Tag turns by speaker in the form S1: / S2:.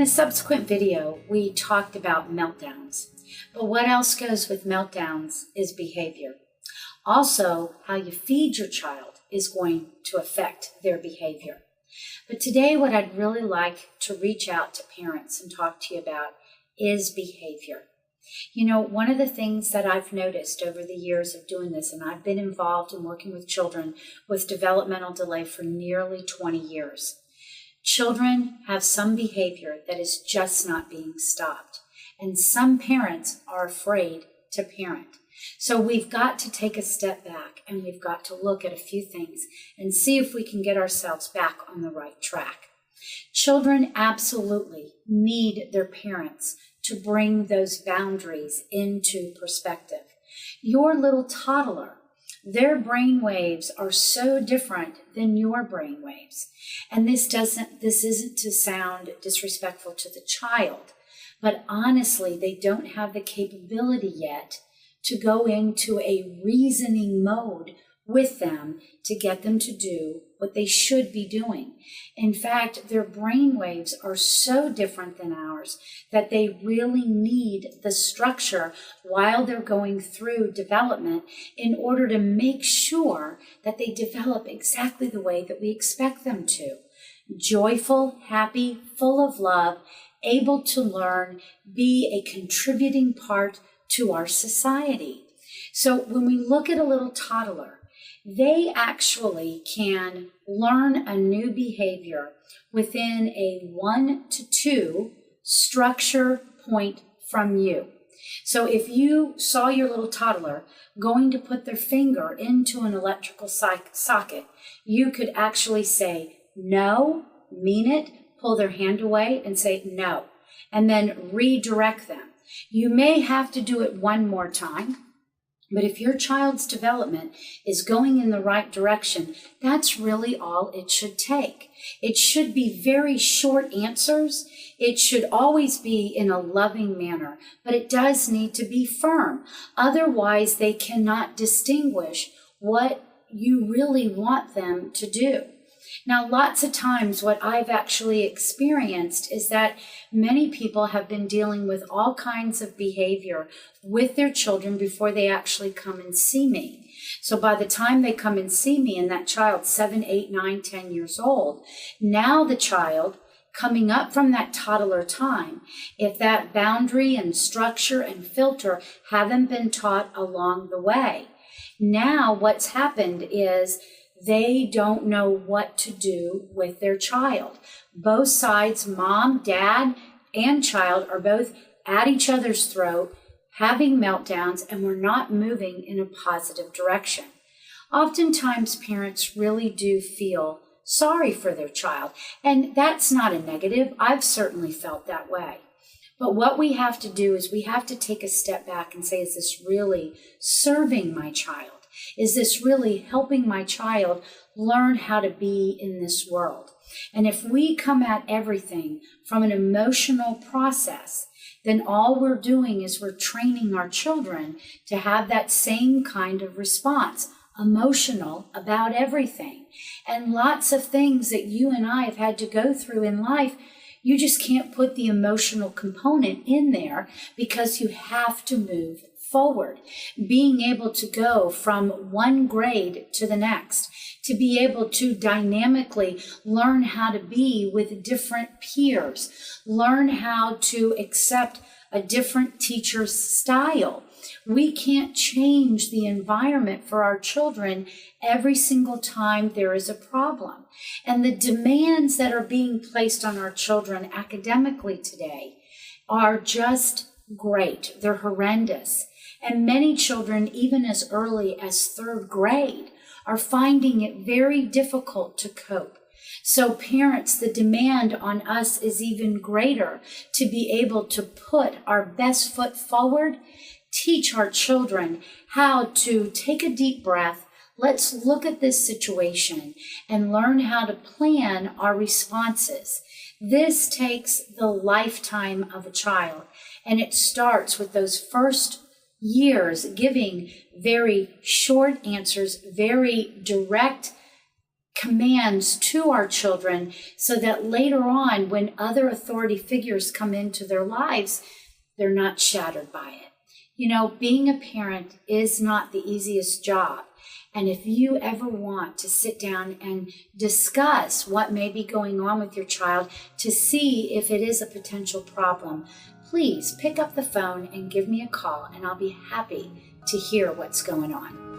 S1: a subsequent video, we talked about meltdowns. But what else goes with meltdowns is behavior. Also, how you feed your child is going to affect their behavior. But today, what I'd really like to reach out to parents and talk to you about is behavior. You know, one of the things that I've noticed over the years of doing this, and I've been involved in working with children with developmental delay for nearly 20 years. Children have some behavior that is just not being stopped, and some parents are afraid to parent. So we've got to take a step back and we've got to look at a few things and see if we can get ourselves back on the right track. Children absolutely need their parents to bring those boundaries into perspective. Your little toddler, their brain waves are so different than your brain waves. And this isn't to sound disrespectful to the child, but honestly, they don't have the capability yet to go into a reasoning mode with them to get them to do what they should be doing. In fact, their brain waves are so different than ours that they really need the structure while they're going through development in order to make sure that they develop exactly the way that we expect them to. Joyful, happy, full of love, able to learn, be a contributing part to our society. So when we look at a little toddler, they actually can learn a new behavior within a 1 to 2 structure point from you. So if you saw your little toddler going to put their finger into an electrical socket, you could actually say, no, mean it, pull their hand away and say no, and then redirect them. You may have to do it one more time, but if your child's development is going in the right direction, that's really all it should take. It should be very short answers. It should always be in a loving manner, but it does need to be firm. Otherwise, they cannot distinguish what you really want them to do. Now, lots of times what I've actually experienced is that many people have been dealing with all kinds of behavior with their children before they actually come and see me. So by the time they come and see me and that child's 7, 8, 9, 10 years old, now the child coming up from that toddler time, if that boundary and structure and filter haven't been taught along the way, now what's happened is they don't know what to do with their child. Both sides, mom, dad, and child, are both at each other's throat, having meltdowns, and we're not moving in a positive direction. Oftentimes, parents really do feel sorry for their child, and that's not a negative. I've certainly felt that way. But what we have to do is we have to take a step back and say, is this really serving my child? Is this really helping my child learn how to be in this world? And if we come at everything from an emotional process, then all we're doing is we're training our children to have that same kind of response, emotional about everything. And lots of things that you and I have had to go through in life, you just can't put the emotional component in there because you have to move forward. Being able to go from one grade to the next, to be able to dynamically learn how to be with different peers, learn how to accept a different teacher's style. We can't change the environment for our children every single time there is a problem. And the demands that are being placed on our children academically today are just great. They're horrendous. And many children, even as early as 3rd grade, are finding it very difficult to cope. So parents, the demand on us is even greater to be able to put our best foot forward, teach our children how to take a deep breath. Let's look at this situation and learn how to plan our responses. This takes the lifetime of a child, and it starts with those first years giving very short answers, very direct commands to our children so that later on, when other authority figures come into their lives, they're not shattered by it. You know, being a parent is not the easiest job. And if you ever want to sit down and discuss what may be going on with your child to see if it is a potential problem, please pick up the phone and give me a call, and I'll be happy to hear what's going on.